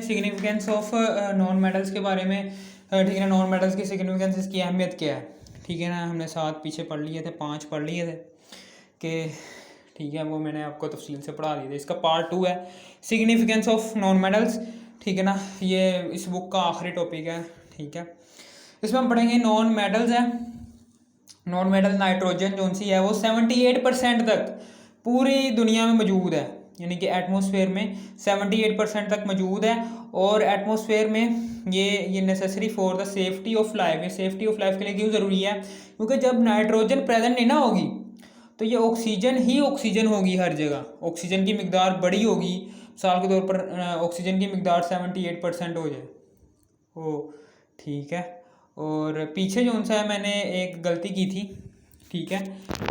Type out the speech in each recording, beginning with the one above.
Significance of non metals के बारे में। ठीक है, नॉन मेटल्स की सिग्निफिकेंस, इसकी अहमियत क्या है। ठीक है ना, हमने 7 पीछे पढ़ लिए थे, 5 पढ़ लिए थे कि ठीक है, वो मैंने आपको तफसील से पढ़ा दिए थे। इसका पार्ट 2 है सिग्निफिकेंस ऑफ नॉन मेटल्स। ठीक है ना, ये इस बुक का आखिरी टॉपिक है। ठीक है, इसमें हम पढ़ेंगे नॉन मेटल्स है। नॉन मेटल नाइट्रोजन जो सी है वो 78% तक पूरी दुनिया में मौजूद है, यानी कि एटमॉस्फेयर में 78% तक मौजूद है। और एटमॉस्फेयर में ये necessary for the safety of life. ये सेफ्टी ऑफ लाइफ के लिए क्यों ज़रूरी है? क्योंकि जब नाइट्रोजन प्रेजेंट नहीं ना होगी तो ये ऑक्सीजन ही ऑक्सीजन होगी हर जगह। ऑक्सीजन की मिकदार बड़ी होगी, मिसाल के तौर पर ऑक्सीजन की मिकदार 78% हो जाए ओ, ठीक है। और पीछे जो सा है मैंने एक गलती की थी। ठीक है,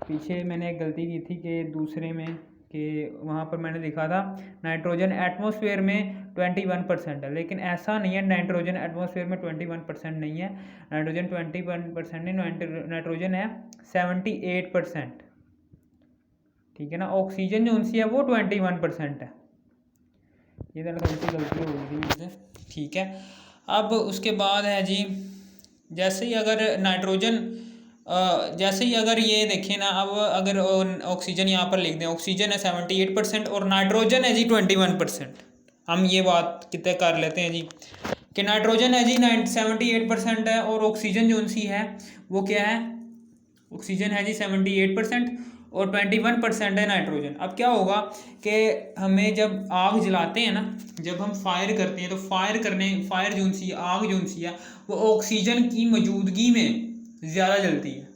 पीछे मैंने एक गलती की थी कि दूसरे में कि वहाँ पर मैंने लिखा था नाइट्रोजन एटमॉस्फेयर में 21% है, लेकिन ऐसा नहीं है। नाइट्रोजन एटमॉस्फेयर में 21% नहीं है। नाइट्रोजन 21% नहीं, नाइट्रोजन है 78%। ठीक है ना, ऑक्सीजन जो सी है वो 21% है। ये गलती हो गई थी मुझसे। ठीक है, अब उसके बाद है जी, जैसे ही अगर नाइट्रोजन जैसे ही अगर ये देखें ना, अब अगर ऑक्सीजन यहाँ पर लिख दें, ऑक्सीजन है 78% और नाइट्रोजन है जी 21%। हम ये बात कितने कर लेते हैं जी कि नाइट्रोजन है जी 78% है और ऑक्सीजन जो सी है वो क्या है? ऑक्सीजन है जी 78% और 21% है नाइट्रोजन। अब क्या होगा कि हमें जब आग जलाते हैं ना, जब हम फायर करते हैं तो फायर जो सी आग जो सी है वो ऑक्सीजन की मौजूदगी में ज़्यादा जलती है।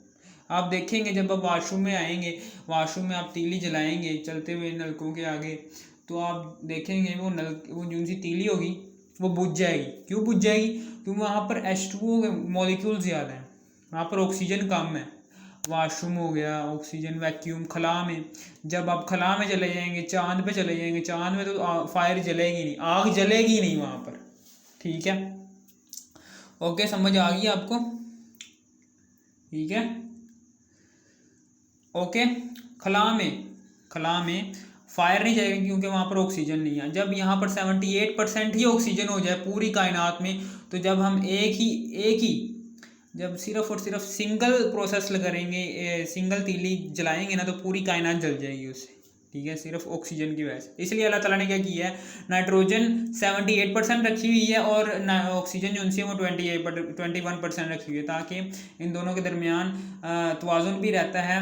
आप देखेंगे जब आप वाशरूम में आएंगे, वाशरूम में आप तीली जलाएंगे चलते हुए नलकों के आगे, तो आप देखेंगे वो जो सी तीली होगी वो बुझ जाएगी। क्यों बुझ जाएगी? क्योंकि वहाँ पर H2O के मॉलिक्यूल ज़्यादा हैं, वहाँ पर ऑक्सीजन कम है। वाशरूम हो गया, ऑक्सीजन वैक्यूम। खला में, जब आप खला में चले जाएंगे, चांद पे चले जाएंगे, चांद में तो फायर जलेगी नहीं, आग जलेगी नहीं वहाँ पर। ठीक है, ओके, समझ आ गई आपको? ठीक है, ओके। खला में फायर नहीं जाएगी क्योंकि वहाँ पर ऑक्सीजन नहीं है। जब यहाँ पर 78% ही ऑक्सीजन हो जाए पूरी कायनात में, तो जब हम एक ही जब सिर्फ और सिर्फ सिंगल प्रोसेस करेंगे, सिंगल तीली जलाएंगे ना, तो पूरी कायनात जल जाएगी उससे। ठीक है, सिर्फ ऑक्सीजन की वजह से। इसलिए अल्लाह ताला ने क्या किया है, नाइट्रोजन 78% रखी हुई है और ऑक्सीजन जो उनसे वो 21% रखी हुई है, ताकि इन दोनों के दरमियान तवाज़ुन भी रहता है।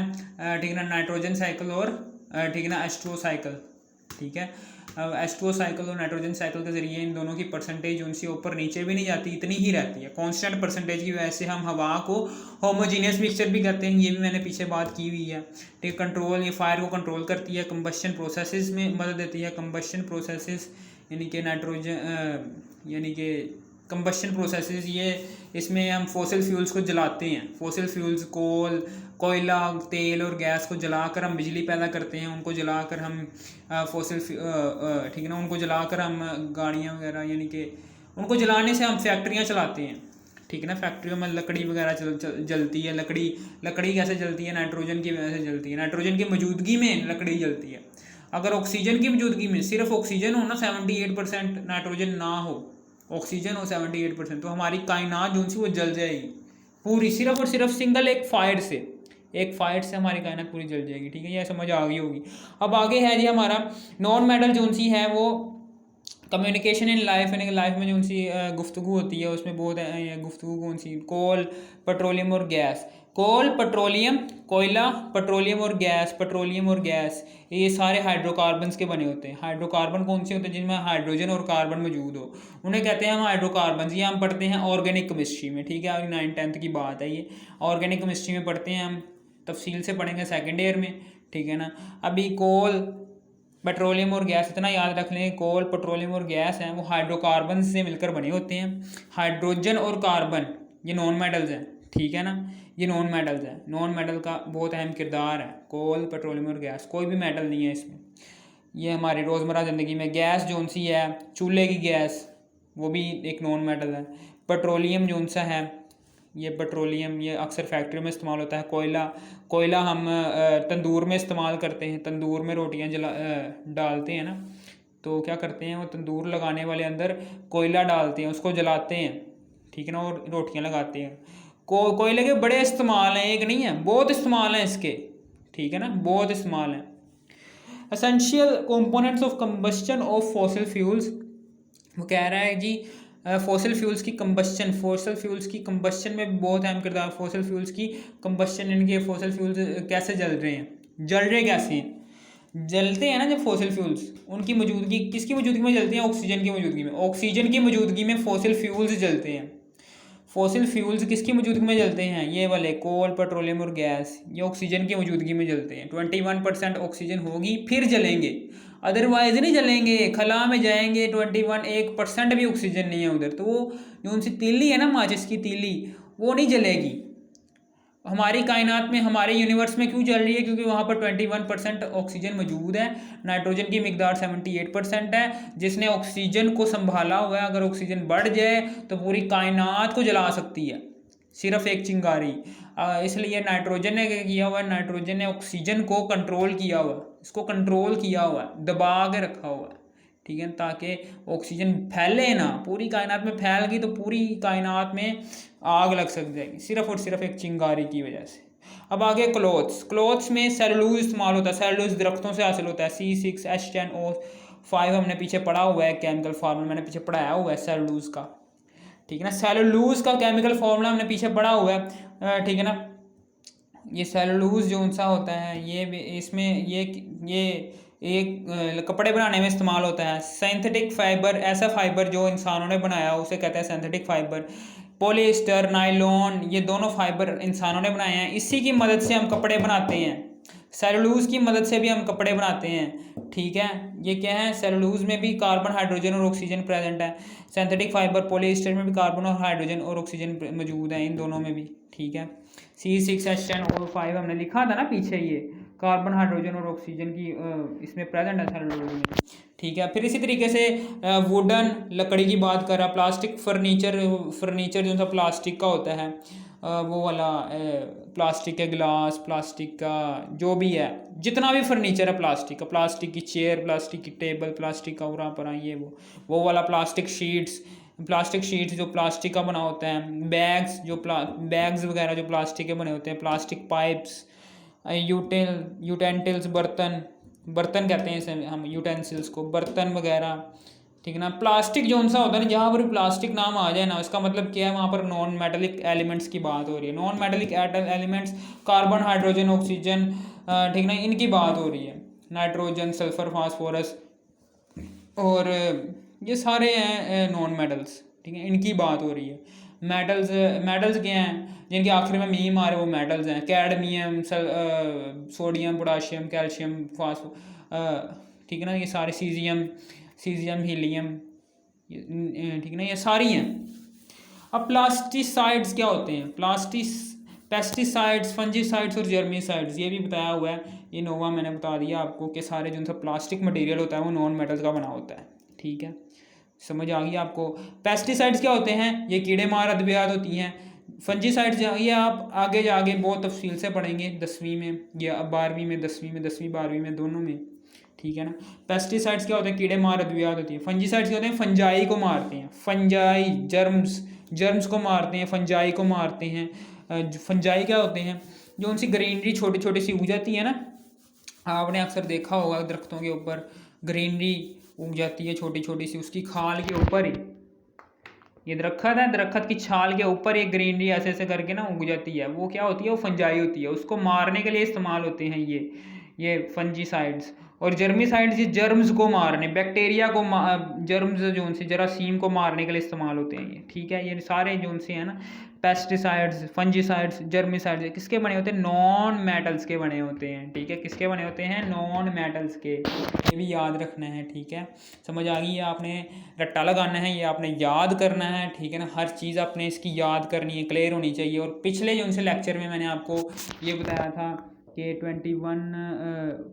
ठीक है ना, नाइट्रोजन साइकिल और ठीक है ना H2O साइकिल। ठीक है, H2O साइकिल और नाइट्रोजन साइकिल के ज़रिए इन दोनों की परसेंटेज उनसे ऊपर नीचे भी नहीं जाती, इतनी ही रहती है। कांस्टेंट परसेंटेज की वजह से हम हवा को होमोजीनियस मिक्सचर भी कहते हैं, ये भी मैंने पीछे बात की हुई है। ठीक, कंट्रोल, ये फायर को कंट्रोल करती है, कंबशन प्रोसेसेस में मदद देती है। कंबशन प्रोसेसेस यानी कि यानी कि कंबशन प्रोसेसेस, ये इसमें हम फॉसिल फ्यूल्स को जलाते हैं। फॉसिल फ्यूल्स, कोयला, तेल और गैस को जलाकर हम बिजली पैदा करते हैं। उनको जलाकर हम ठीक है ना, उनको जलाकर हम गाड़ियाँ वगैरह, यानी कि उनको जलाने से हम फैक्ट्रियाँ चलाते हैं। ठीक है ना, फैक्ट्रियों में लकड़ी वगैरह जलती है। लकड़ी कैसे जलती है? नाइट्रोजन की वजह से जलती है। नाइट्रोजन की मौजूदगी में लकड़ी जलती है। अगर ऑक्सीजन की मौजूदगी में सिर्फ ऑक्सीजन हो ना, 78%, नाइट्रोजन ना हो, ऑक्सीजन हो 78%, तो हमारी कायनात जो सी वो जल जाएगी पूरी, सिर्फ और सिर्फ सिंगल एक फायर से हमारी कायनात पूरी जल जाएगी। ठीक है, यह समझ आ गई होगी। अब आगे है जी हमारा नॉन मेटल जो सी है वो कम्युनिकेशन इन लाइफ, यानी कि लाइफ में जो सी गुफ्तगू होती है उसमें बहुत गुफ्तगू कौन सी? कोल, पेट्रोलियम और गैस। कोल, पेट्रोलियम, कोयला, पेट्रोलियम और गैस, ये सारे हाइड्रोकार्बन्स के बने होते हैं। हाइड्रोकार्बन कौन से होते हैं? जिनमें हाइड्रोजन और कार्बन मौजूद हो, उन्हें कहते हैं हम हाइड्रोकार्बन। ये हम पढ़ते हैं ऑर्गेनिक केमिस्ट्री में। ठीक है, 9th-10th की बात है ये, ऑर्गेनिक केमिस्ट्री में पढ़ते हैं हम, तफसील से पढ़ेंगे 2nd ईयर में। ठीक है ना, अभी कोल, पेट्रोलियम और गैस इतना याद रख लें, कोल, पेट्रोलियम और गैस हैं वो हाइड्रोकार्बन से मिलकर बने होते हैं। हाइड्रोजन और कार्बन ये नॉन मेटल्स हैं। ठीक है ना, ये नॉन मेटल्स हैं। नॉन मेटल का बहुत अहम किरदार है कोल, पेट्रोलियम और गैस। कोई भी मेटल नहीं है इसमें। ये हमारी रोज़मर्रा ज़िंदगी में गैस जो सी है, चूल्हे की गैस, वो भी एक नॉन मेटल है। पेट्रोलियम जो सा है, ये पेट्रोलियम ये अक्सर फैक्ट्री में इस्तेमाल होता है। कोयला हम तंदूर में इस्तेमाल करते हैं, तंदूर में रोटियां डालते हैं ना, तो क्या करते हैं, वो तंदूर लगाने वाले अंदर कोयला डालते हैं, उसको जलाते हैं, ठीक है ना, और रोटियां लगाते हैं। कोयले के बड़े इस्तेमाल हैं, एक नहीं है, बहुत इस्तेमाल हैं इसके, ठीक है ना, बहुत इस्तेमाल हैं। Essential components of combustion of fossil fuels, वो कह रहा है जी फॉसिल फ्यूल्स की कंबस्शन, फॉसिल फ्यूल्स की कंबस्शन में भी बहुत अहम किरदार, फॉसिल फ्यूल्स की कंबस्शन, इनके फॉसिल फ्यूल्स कैसे जल रहे हैं, जल रहे कैसे हैं, जलते हैं ना जब फॉसिल फ्यूल्स, उनकी मौजूदगी, किसकी मौजूदगी में जलते हैं, ऑक्सीजन की मौजूदगी में, ऑक्सीजन की मौजूदगी में फॉसिल फ्यूल्स जलते हैं। फॉसिल फ्यूल्स किसकी मौजूदगी में जलते हैं, ये वाले कोल, पेट्रोलियम और गैस, ये ऑक्सीजन की मौजूदगी में जलते हैं। 21% ऑक्सीजन होगी फिर जलेंगे, अदरवाइज नहीं जलेंगे। खला में जाएंगे 1% भी ऑक्सीजन नहीं है उधर, तो वो जो उनसी तीली है ना, माचिस की तीली, वो नहीं जलेगी। हमारी कायनात में, हमारे यूनिवर्स में क्यों चल रही है, क्योंकि वहाँ पर 21% ऑक्सीजन मौजूद है, नाइट्रोजन की मिकदार 78% है, जिसने ऑक्सीजन को संभाला हुआ है। अगर ऑक्सीजन बढ़ जाए तो पूरी कायनात को जला सकती है, सिर्फ एक चिंगारी। इसलिए नाइट्रोजन ने क्या किया हुआ है, नाइट्रोजन ने ऑक्सीजन को कंट्रोल किया हुआ, इसको कंट्रोल किया हुआ है, दबा के रखा हुआ है, ठीक है, ताकि ऑक्सीजन फैले ना, पूरी कायनात में फैल गई तो पूरी कायनात में आग लग सक जाएगी, सिर्फ और सिर्फ एक चिंगारी की वजह से। अब आगे क्लोथ्स में सेलुलोज इस्तेमाल होता है, सेलुलोज दरख्तों से हासिल होता है, C6H10O5 हमने पीछे पढ़ा हुआ है, केमिकल फार्मूला मैंने पीछे पढ़ाया हुआ है सेलुलोज का, ठीक है ना, सेलुलोज का केमिकल फार्मूला हमने पीछे पढ़ा हुआ है, ठीक है ना। ये सेलुलोज जो सा होता है, ये इसमें ये एक कपड़े बनाने में इस्तेमाल होता है। सिंथेटिक फाइबर, ऐसा फाइबर जो इंसानों ने बनाया उसे कहते हैं सिंथेटिक फाइबर। पॉलिएस्टर, नायलॉन, ये दोनों फाइबर इंसानों ने बनाए हैं, इसी की मदद से हम कपड़े बनाते हैं। सेलुलोज की मदद से भी हम कपड़े बनाते हैं, ठीक है। ये क्या है, सेलुलोज में भी कार्बन, हाइड्रोजन और ऑक्सीजन प्रेजेंट है। सिंथेटिक फाइबर पॉलिएस्टर में भी कार्बन और हाइड्रोजन और ऑक्सीजन मौजूद है, इन दोनों में भी, ठीक है। C6H10O5 हमने लिखा था ना पीछे, ये कार्बन, हाइड्रोजन और ऑक्सीजन की इसमें प्रेजेंट है सेलुलोज में, ठीक है। फिर इसी तरीके से वुडन, लकड़ी की बात कर रहा, प्लास्टिक फर्नीचर जो सा प्लास्टिक का होता है, वो वाला प्लास्टिक के गिलास, प्लास्टिक का जो भी है, जितना भी फर्नीचर है प्लास्टिक का, प्लास्टिक की चेयर, प्लास्टिक की टेबल, प्लास्टिक का उरा परा, ये वो वाला प्लास्टिक शीट्स जो प्लास्टिक का बना होता है, बैग्स वगैरह जो प्लास्टिक के बने होते हैं, प्लास्टिक पाइप्स, यूटेंसिल्स, बर्तन कहते हैं इसे हम, यूटेंसिल्स को, बर्तन वगैरह, ठीक है ना। प्लास्टिक जो सा होता है ना, जहाँ पर प्लास्टिक नाम आ जाए ना, इसका मतलब क्या है, वहाँ पर नॉन मेटेलिक एलिमेंट्स की बात हो रही है। Non metallic elements, carbon, hydrogen, oxygen, ठीक ना, इनकी बात हो रही है, नाइट्रोजन, सल्फर, फास्फोरस, और ये सारे हैं नॉन मेटल्स, ठीक है, इनकी बात हो रही है। मेटल्स क्या हैं, जिनके आखिर में मीम आ रहे, वो मेटल्स हैं, कैडमियम, सोडियम, पोटाशियम, कैल्शियम, ठीक है ना, ये सारे, सीजियम, हीलियम, ठीक है ना, ये सारी हैं। अब प्लास्टिसाइड्स क्या होते हैं, पेस्टिसाइड्स, फंजीसाइड्स और जर्मीसाइड्स, ये भी बताया हुआ है, ये नोवा मैंने बता दिया आपको कि सारे जो सा प्लास्टिक मटेरियल होता है वो नॉन मेटल्स का बना होता है, ठीक है, समझ आ गई आपको। पेस्टिसाइड्स क्या होते हैं, ये कीड़े मार अद्वियात होती हैं। फंजीसाइड्स ये आप आगे जाके बहुत तफसील से पढ़ेंगे 10वीं में या 12वीं में, 10वीं 12वीं में, दोनों में, ठीक है ना। पेस्टिसाइड्स क्या होते हैं, कीड़े मार अद्वियात होती है। फंजीसाइड्स क्या होते हैं, फंजाई को मारते हैं, फंजाई, जर्म्स को मारते हैं, फंजाई को मारते हैं। फंजाई क्या होते हैं, जो उनसी ग्रीनरी छोटी छोटी सी उग जाती है ना, आपने अक्सर देखा होगा दरख्तों के ऊपर ग्रीनरी उग जाती है छोटी छोटी सी, उसकी खाल के ऊपर ही, ये दरख्त है, दरख्त की छाल के ऊपर एक ग्रीनरी ऐसे ऐसे करके ना उग जाती है, वो क्या होती है, वो फंजाई होती है, उसको मारने के लिए इस्तेमाल होते हैं ये फंजीसाइड्स। और जर्मीसाइड्स, ये जर्म्स को मारने, बैक्टीरिया को जर्म्स जो उनसे जरासीम को मारने के लिए इस्तेमाल होते हैं ये, ठीक है। ये सारे जो उनसे हैं ना, पेस्टिसाइड्स, फंजीसाइड्स, जर्मीसाइड्स, किसके बने होते हैं, नॉन मेटल्स के बने होते हैं, ठीक है, किसके बने होते हैं, नॉन मेटल्स के, ये भी याद रखना है, ठीक है। समझ आ गई, ये आपने रट्टा लगाना है, ये आपने याद करना है, ठीक है ना, हर चीज़ आपने इसकी याद करनी है, क्लियर होनी चाहिए। और पिछले जो उनसे लेक्चर में मैंने आपको ये बताया था कि 21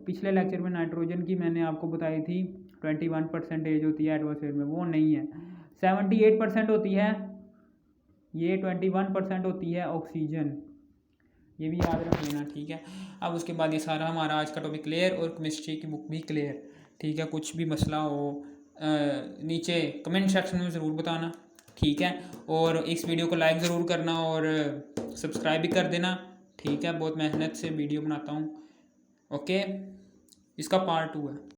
पिछले लेक्चर में नाइट्रोजन की मैंने आपको बताई थी 21% होती है एटमॉस्फेयर में, वो नहीं है, 78% होती है, ये 21% होती है ऑक्सीजन, ये भी याद रख लेना, ठीक है। अब उसके बाद ये सारा हमारा आज का टॉपिक क्लियर और केमिस्ट्री की बुक भी क्लियर। ठीक है, कुछ भी मसला हो नीचे कमेंट सेक्शन में ज़रूर बताना, ठीक है। और इस वीडियो को लाइक ज़रूर करना और सब्सक्राइब भी कर देना, ठीक है। बहुत मेहनत से वीडियो बनाता हूँ, ओके। इसका पार्ट 2 है।